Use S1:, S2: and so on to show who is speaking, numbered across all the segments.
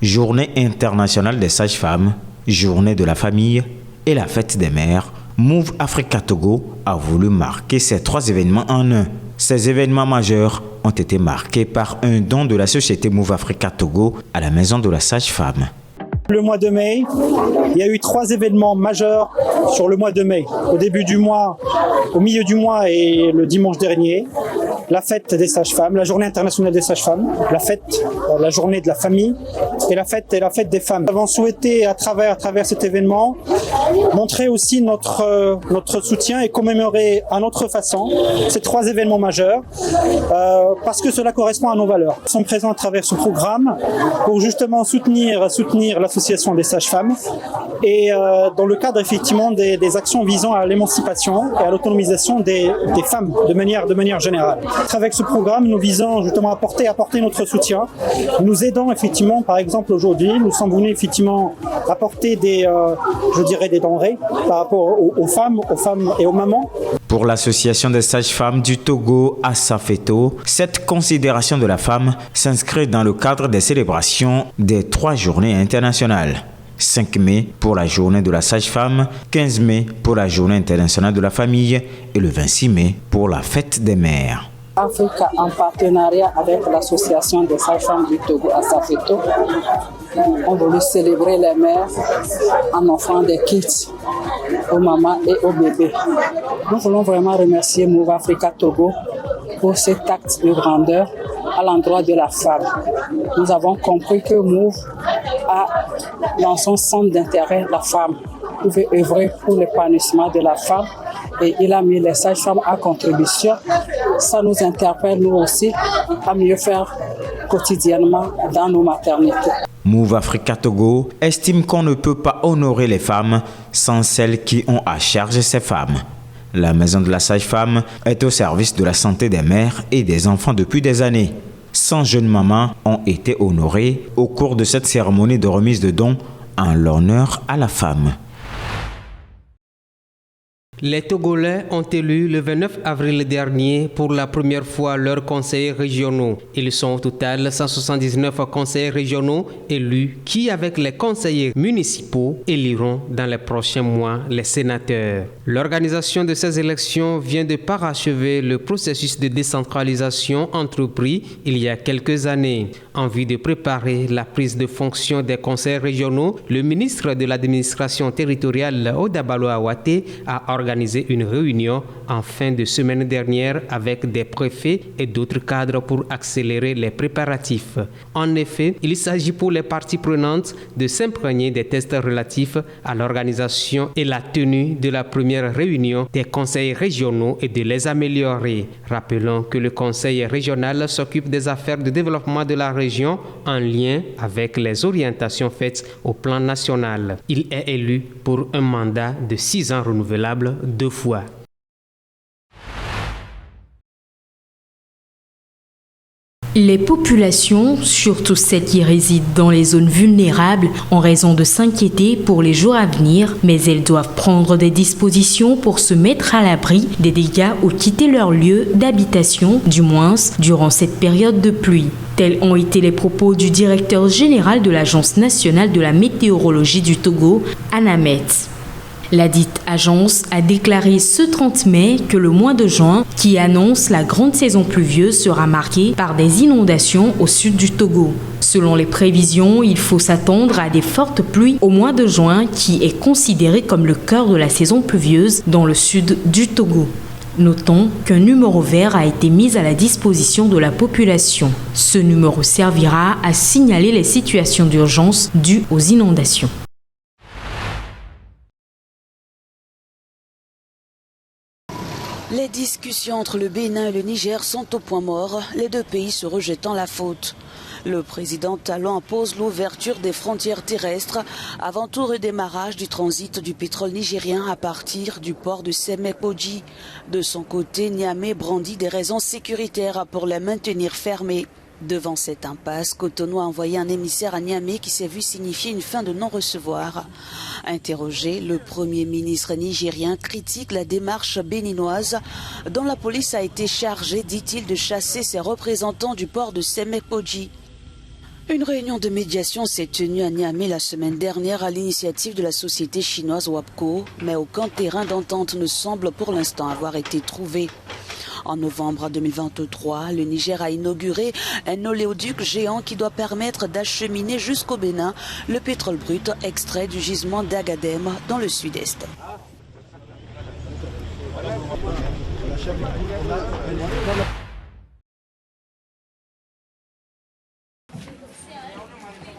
S1: Journée internationale des sages-femmes, journée de la famille et la fête des mères, Move Africa Togo a voulu marquer ces trois événements en un. Ces événements majeurs ont été marqués par un don de la société Move Africa Togo à la maison de la sage-femme.
S2: Le mois de mai, il y a eu 3 événements majeurs sur le mois de mai. Au début du mois, au milieu du mois et le dimanche dernier, la fête des sages-femmes, la journée internationale des sages-femmes, la fête, la journée de la famille et la fête des femmes. Nous avons souhaité à travers cet événement montrer aussi notre soutien et commémorer à notre façon ces 3 événements majeurs parce que cela correspond à nos valeurs. Nous sommes présents à travers ce programme pour justement soutenir l'association des sages-femmes et dans le cadre effectivement des actions visant à l'émancipation et à l'autonomisation des femmes de manière générale. À travers ce programme, nous visons justement à apporter notre soutien. Nous aidons effectivement, par exemple aujourd'hui, nous sommes venus effectivement apporter des denrées par rapport aux femmes et aux mamans.
S1: Pour l'association des sages-femmes du Togo à Safeto, cette considération de la femme s'inscrit dans le cadre des célébrations des 3 journées internationales. 5 mai pour la journée de la sage-femme, 15 mai pour la journée internationale de la famille et le 26 mai pour la fête des mères.
S3: Africa, en partenariat avec l'association des sages-femmes du Togo à Safeto, on voulait célébrer les mères en offrant des kits aux mamans et aux bébés. Nous voulons vraiment remercier Move Africa Togo pour cet acte de grandeur à l'endroit de la femme. Nous avons compris que Move a dans son centre d'intérêt la femme. Il veut œuvrer pour l'épanouissement de la femme et il a mis les sages-femmes à contribution. Ça nous interpelle nous aussi à mieux faire quotidiennement dans nos maternités.
S1: Move Africa Togo estime qu'on ne peut pas honorer les femmes sans celles qui ont à charge ces femmes. La maison de la sage-femme est au service de la santé des mères et des enfants depuis des années. 100 jeunes mamans ont été honorées au cours de cette cérémonie de remise de dons en l'honneur à la femme.
S4: Les Togolais ont élu le 29 avril dernier pour la première fois leurs conseillers régionaux. Ils sont au total 179 conseillers régionaux élus qui, avec les conseillers municipaux, éliront dans les prochains mois les sénateurs. L'organisation de ces élections vient de parachever le processus de décentralisation entrepris il y a quelques années. En vue de préparer la prise de fonction des conseillers régionaux, le ministre de l'administration territoriale, Odabalo Awate, a organisé une réunion en fin de semaine dernière avec des préfets et d'autres cadres pour accélérer les préparatifs. En effet, il s'agit pour les parties prenantes de s'imprégner des tests relatifs à l'organisation et la tenue de la première réunion des conseils régionaux et de les améliorer. Rappelons que le conseil régional s'occupe des affaires de développement de la région en lien avec les orientations faites au plan national. Il est élu pour un mandat de 6 ans renouvelable 2 fois.
S5: Les populations, surtout celles qui résident dans les zones vulnérables, ont raison de s'inquiéter pour les jours à venir, mais elles doivent prendre des dispositions pour se mettre à l'abri des dégâts ou quitter leur lieu d'habitation, du moins durant cette période de pluie. Tels ont été les propos du directeur général de l'Agence nationale de la météorologie du Togo, Anamet. La dite agence a déclaré ce 30 mai que le mois de juin, qui annonce la grande saison pluvieuse, sera marqué par des inondations au sud du Togo. Selon les prévisions, il faut s'attendre à des fortes pluies au mois de juin, qui est considéré comme le cœur de la saison pluvieuse dans le sud du Togo. Notons qu'un numéro vert a été mis à la disposition de la population. Ce numéro servira à signaler les situations d'urgence dues aux inondations.
S6: Les discussions entre le Bénin et le Niger sont au point mort, les deux pays se rejetant la faute. Le président Talon impose l'ouverture des frontières terrestres avant tout redémarrage du transit du pétrole nigérien à partir du port de Semepoji. De son côté, Niamey brandit des raisons sécuritaires pour les maintenir fermés. Devant cette impasse, Cotonou a envoyé un émissaire à Niamey qui s'est vu signifier une fin de non-recevoir. Interrogé, le Premier ministre nigérien critique la démarche béninoise dont la police a été chargée, dit-il, de chasser ses représentants du port de Semepoji. Une réunion de médiation s'est tenue à Niamey la semaine dernière à l'initiative de la société chinoise WAPCO, mais aucun terrain d'entente ne semble pour l'instant avoir été trouvé. En novembre 2023, le Niger a inauguré un oléoduc géant qui doit permettre d'acheminer jusqu'au Bénin le pétrole brut extrait du gisement d'Agadem dans le sud-est.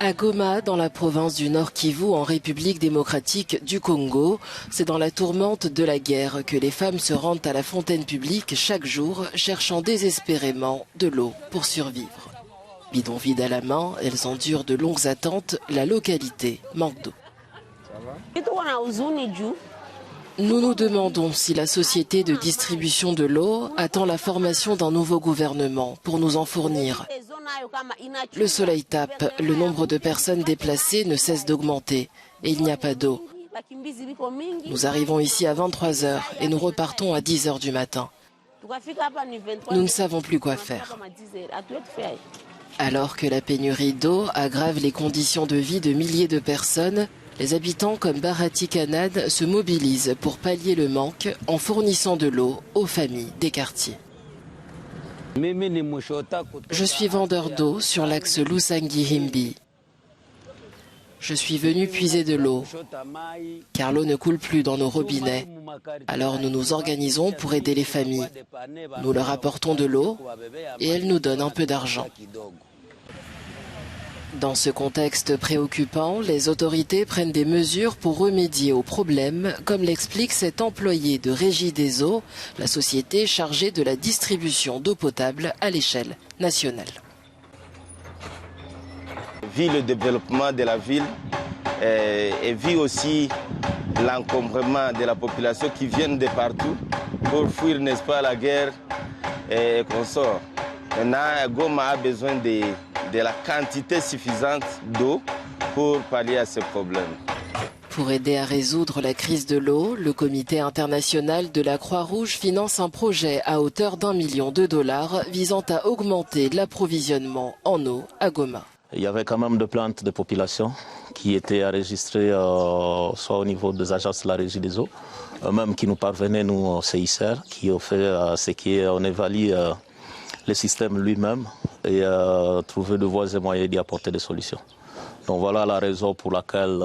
S7: À Goma, dans la province du Nord Kivu, en République démocratique du Congo, c'est dans la tourmente de la guerre que les femmes se rendent à la fontaine publique chaque jour, cherchant désespérément de l'eau pour survivre. Bidon vide à la main, elles endurent de longues attentes, la localité manque d'eau. Nous nous demandons si la société de distribution de l'eau attend la formation d'un nouveau gouvernement pour nous en fournir. Le soleil tape, le nombre de personnes déplacées ne cesse d'augmenter et il n'y a pas d'eau. Nous arrivons ici à 23 h et nous repartons à 10 h du matin. Nous ne savons plus quoi faire. Alors que la pénurie d'eau aggrave les conditions de vie de milliers de personnes, les habitants comme Barati Kanad se mobilisent pour pallier le manque en fournissant de l'eau aux familles des quartiers. Je suis vendeur d'eau sur l'axe Lusangi-Himbi. Je suis venu puiser de l'eau, car l'eau ne coule plus dans nos robinets. Alors nous nous organisons pour aider les familles. Nous leur apportons de l'eau et elles nous donnent un peu d'argent. Dans ce contexte préoccupant, les autorités prennent des mesures pour remédier aux problèmes, comme l'explique cet employé de Régie des eaux, la société chargée de la distribution d'eau potable à l'échelle nationale.
S8: Vu le développement de la ville et vu aussi l'encombrement de la population qui viennent de partout pour fuir, n'est-ce pas, la guerre et qu'on sort. Maintenant, Goma a besoin de la quantité suffisante d'eau pour pallier à ces problèmes.
S7: Pour aider à résoudre la crise de l'eau, le Comité international de la Croix-Rouge finance un projet à hauteur d'1 million de dollars visant à augmenter l'approvisionnement en eau à Goma.
S9: Il y avait quand même des plaintes de population qui étaient enregistrées soit au niveau des agences de la Régie des eaux, même qui nous parvenaient, nous, au CICR, qui ont fait ce qu'on évalue le système lui-même et trouver de voies et moyens d'y apporter des solutions. Donc voilà la raison pour laquelle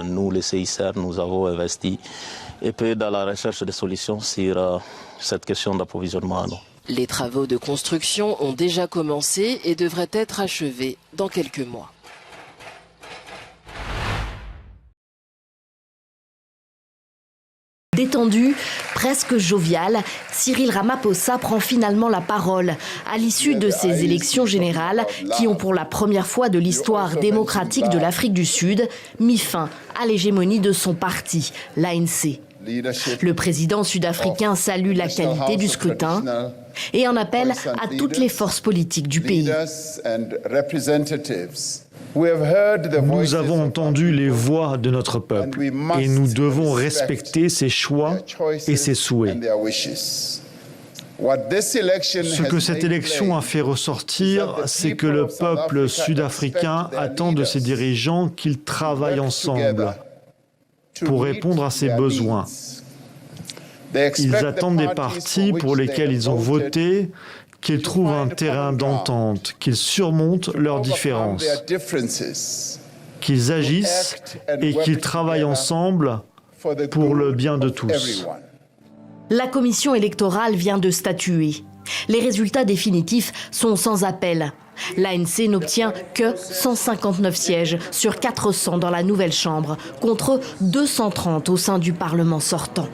S9: nous, les CICR, nous avons investi et peu dans la recherche de solutions sur cette question d'approvisionnement en eau.
S7: Les travaux de construction ont déjà commencé et devraient être achevés dans quelques mois.
S10: Détendu, presque jovial, Cyril Ramaphosa prend finalement la parole à l'issue de ces élections générales qui ont pour la première fois de l'histoire démocratique de l'Afrique du Sud mis fin à l'hégémonie de son parti, l'ANC. Le président sud-africain salue la qualité du scrutin et en appelle à toutes les forces politiques du pays.
S11: Nous avons entendu les voix de notre peuple et nous devons respecter ses choix et ses souhaits. Ce que cette élection a fait ressortir, c'est que le peuple sud-africain attend de ses dirigeants qu'ils travaillent ensemble pour répondre à ses besoins. Ils attendent des partis pour lesquels ils ont voté qu'ils trouvent un terrain d'entente, qu'ils surmontent leurs différences, qu'ils agissent et qu'ils travaillent ensemble pour le bien de tous.
S10: La commission électorale vient de statuer. Les résultats définitifs sont sans appel. L'ANC n'obtient que 159 sièges sur 400 dans la nouvelle Chambre, contre 230 au sein du Parlement sortant.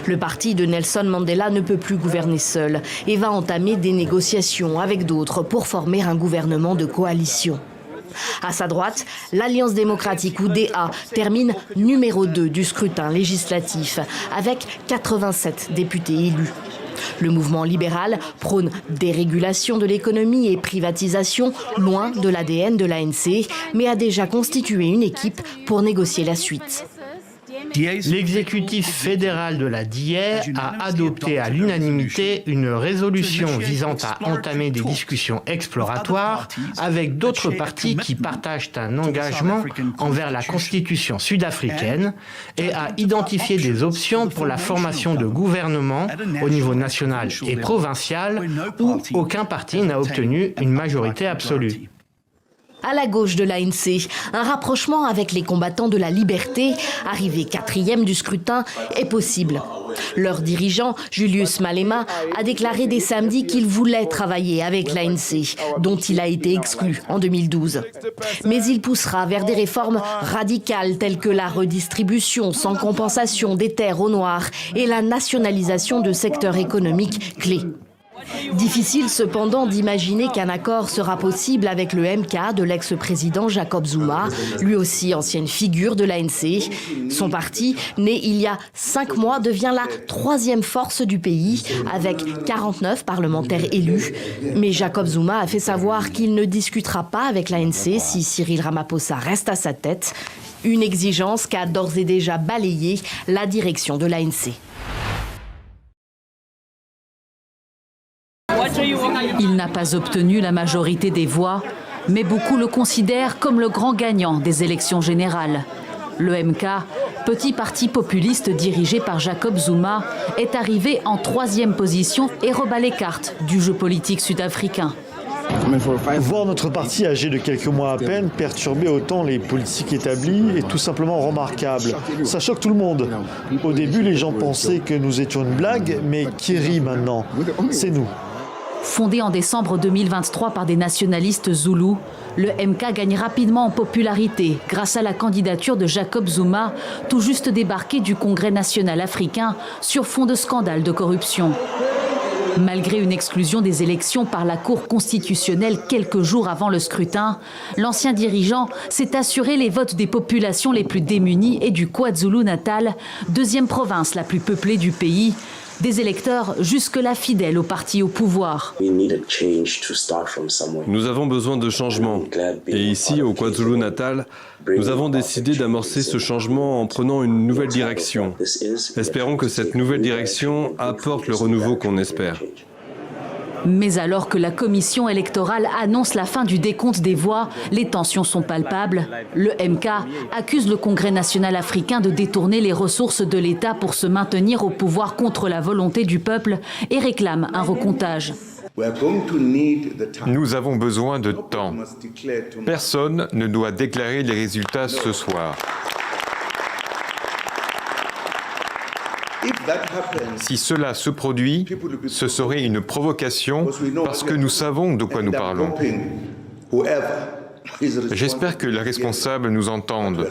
S10: Le parti de Nelson Mandela ne peut plus gouverner seul et va entamer des négociations avec d'autres pour former un gouvernement de coalition. À sa droite, l'Alliance démocratique ou DA termine numéro 2 du scrutin législatif avec 87 députés élus. Le mouvement libéral prône dérégulation de l'économie et privatisation loin de l'ADN de l'ANC, mais a déjà constitué une équipe pour négocier la suite.
S12: L'exécutif fédéral de la DIA a adopté à l'unanimité une résolution visant à entamer des discussions exploratoires avec d'autres partis qui partagent un engagement envers la constitution sud-africaine et à identifier des options pour la formation de gouvernements au niveau national et provincial où aucun parti n'a obtenu une majorité absolue.
S10: À la gauche de l'ANC, un rapprochement avec les combattants de la liberté, arrivé 4e du scrutin, est possible. Leur dirigeant, Julius Malema, a déclaré dès samedi qu'il voulait travailler avec l'ANC, dont il a été exclu en 2012. Mais il poussera vers des réformes radicales telles que la redistribution sans compensation des terres aux Noirs et la nationalisation de secteurs économiques clés. Difficile cependant d'imaginer qu'un accord sera possible avec le MK de l'ex-président Jacob Zuma, lui aussi ancienne figure de l'ANC. Son parti, né il y a 5 mois, devient la 3e force du pays, avec 49 parlementaires élus. Mais Jacob Zuma a fait savoir qu'il ne discutera pas avec l'ANC si Cyril Ramaphosa reste à sa tête. Une exigence qu'a d'ores et déjà balayée la direction de l'ANC.
S13: Il n'a pas obtenu la majorité des voix, mais beaucoup le considèrent comme le grand gagnant des élections générales. Le MK, petit parti populiste dirigé par Jacob Zuma, est arrivé en 3e position et rebat les cartes du jeu politique sud-africain.
S11: Voir notre parti âgé de quelques mois à peine perturber autant les politiques établies est tout simplement remarquable. Ça choque tout le monde. Au début, les gens pensaient que nous étions une blague, mais qui rit maintenant? C'est nous.
S13: Fondé en décembre 2023 par des nationalistes zoulous, le MK gagne rapidement en popularité grâce à la candidature de Jacob Zuma, tout juste débarqué du Congrès national africain sur fond de scandales de corruption. Malgré une exclusion des élections par la Cour constitutionnelle quelques jours avant le scrutin, l'ancien dirigeant s'est assuré les votes des populations les plus démunies et du KwaZulu-Natal, 2e province la plus peuplée du pays, des électeurs jusque-là fidèles au parti au pouvoir.
S14: Nous avons besoin de changement. Et ici, au KwaZulu-Natal, nous avons décidé d'amorcer ce changement en prenant une nouvelle direction. Espérons que cette nouvelle direction apporte le renouveau qu'on espère.
S13: Mais alors que la commission électorale annonce la fin du décompte des voix, les tensions sont palpables. Le MK accuse le Congrès national africain de détourner les ressources de l'État pour se maintenir au pouvoir contre la volonté du peuple et réclame un recomptage.
S15: Nous avons besoin de temps. Personne ne doit déclarer les résultats ce soir. Si cela se produit, ce serait une provocation parce que nous savons de quoi nous parlons. J'espère que les responsables nous entendent.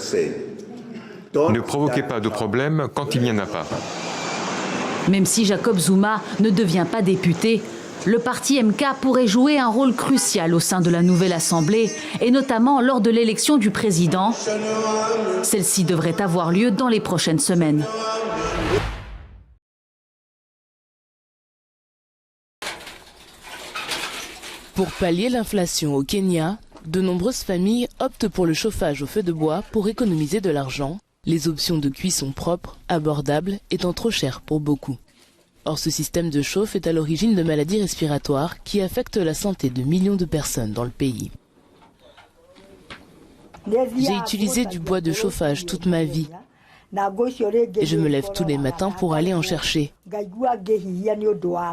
S15: Ne provoquez pas de problème quand il n'y en a pas.
S13: Même si Jacob Zuma ne devient pas député, le parti MK pourrait jouer un rôle crucial au sein de la nouvelle Assemblée et notamment lors de l'élection du président. Celle-ci devrait avoir lieu dans les prochaines semaines.
S7: Pour pallier l'inflation au Kenya, de nombreuses familles optent pour le chauffage au feu de bois pour économiser de l'argent, les options de cuisson propres, abordables, étant trop chères pour beaucoup. Or, ce système de chauffe est à l'origine de maladies respiratoires qui affectent la santé de millions de personnes dans le pays. J'ai utilisé du bois de chauffage toute ma vie. Et je me lève tous les matins pour aller en chercher.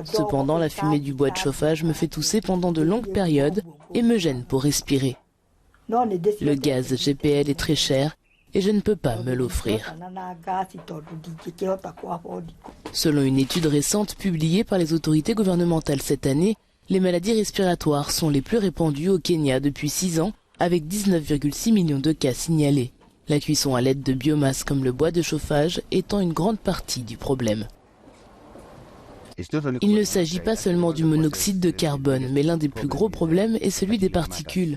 S7: Cependant, la fumée du bois de chauffage me fait tousser pendant de longues périodes et me gêne pour respirer. Le gaz GPL est très cher et je ne peux pas me l'offrir. Selon une étude récente publiée par les autorités gouvernementales cette année, les maladies respiratoires sont les plus répandues au Kenya depuis 6 ans, avec 19,6 millions de cas signalés. La cuisson à l'aide de biomasse comme le bois de chauffage étant une grande partie du problème. Il ne s'agit pas seulement du monoxyde de carbone, mais l'un des plus gros problèmes est celui des particules.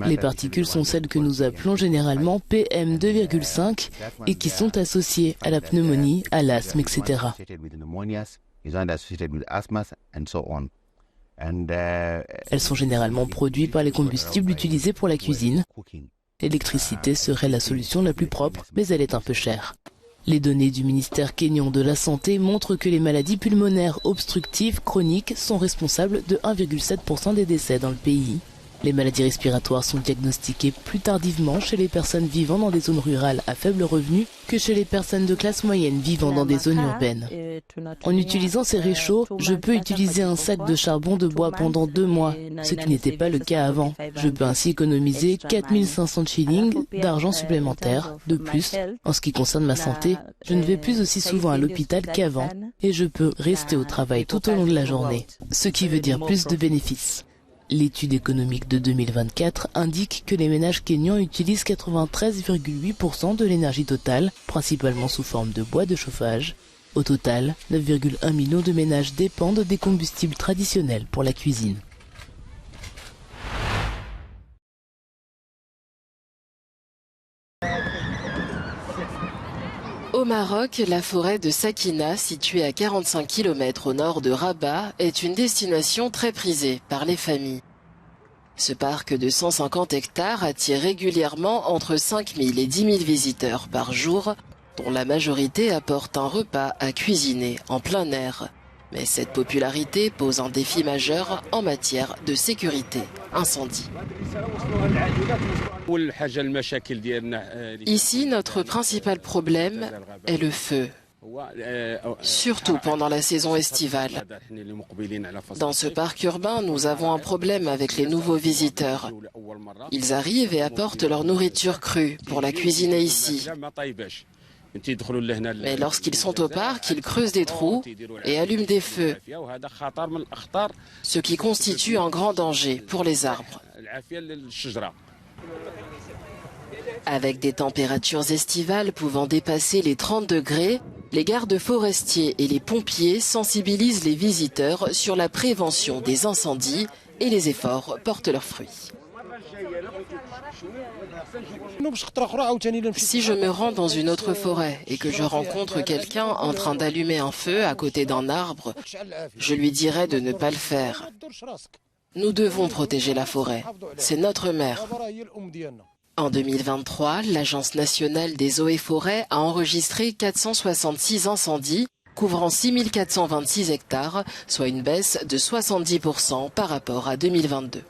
S7: Les particules sont celles que nous appelons généralement PM2,5 et qui sont associées à la pneumonie, à l'asthme, etc. Elles sont généralement produites par les combustibles utilisés pour la cuisine. L'électricité serait la solution la plus propre, mais elle est un peu chère. Les données du ministère kényan de la Santé montrent que les maladies pulmonaires obstructives chroniques sont responsables de 1,7% des décès dans le pays. Les maladies respiratoires sont diagnostiquées plus tardivement chez les personnes vivant dans des zones rurales à faible revenu que chez les personnes de classe moyenne vivant dans des zones urbaines. En utilisant ces réchauds, je peux utiliser un sac de charbon de bois pendant 2 mois, ce qui n'était pas le cas avant. Je peux ainsi économiser 4500 shillings d'argent supplémentaire. De plus, en ce qui concerne ma santé, je ne vais plus aussi souvent à l'hôpital qu'avant et je peux rester au travail tout au long de la journée, ce qui veut dire plus de bénéfices. L'étude économique de 2024 indique que les ménages kényans utilisent 93,8% de l'énergie totale, principalement sous forme de bois de chauffage. Au total, 9,1 millions de ménages dépendent des combustibles traditionnels pour la cuisine. Au Maroc, la forêt de Sakina, située à 45 km au nord de Rabat, est une destination très prisée par les familles. Ce parc de 150 hectares attire régulièrement entre 5 000 et 10 000 visiteurs par jour, dont la majorité apporte un repas à cuisiner en plein air. Mais cette popularité pose un défi majeur en matière de sécurité incendie. Ici, notre principal problème est le feu, surtout pendant la saison estivale. Dans ce parc urbain, nous avons un problème avec les nouveaux visiteurs. Ils arrivent et apportent leur nourriture crue pour la cuisiner ici. Mais lorsqu'ils sont au parc, ils creusent des trous et allument des feux, ce qui constitue un grand danger pour les arbres. Avec des températures estivales pouvant dépasser les 30 degrés, les gardes forestiers et les pompiers sensibilisent les visiteurs sur la prévention des incendies et les efforts portent leurs fruits. Si je me rends dans une autre forêt et que je rencontre quelqu'un en train d'allumer un feu à côté d'un arbre, je lui dirai de ne pas le faire. Nous devons protéger la forêt. C'est notre mère. En 2023, l'Agence nationale des eaux et forêts a enregistré 466 incendies, couvrant 6 426 hectares, soit une baisse de 70% par rapport à 2022.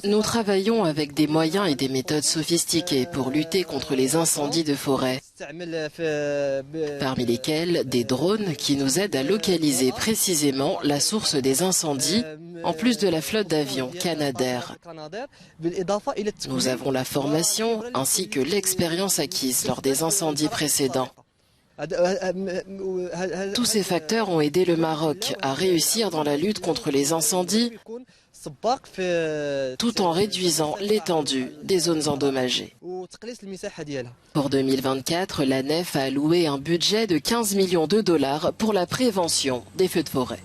S7: Nous travaillons avec des moyens et des méthodes sophistiquées pour lutter contre les incendies de forêt, parmi lesquels des drones qui nous aident à localiser précisément la source des incendies, en plus de la flotte d'avions Canadair. Nous avons la formation ainsi que l'expérience acquise lors des incendies précédents. Tous ces facteurs ont aidé le Maroc à réussir dans la lutte contre les incendies tout en réduisant l'étendue des zones endommagées. Pour 2024, la NEF a alloué un budget de 15 millions de dollars pour la prévention des feux de forêt.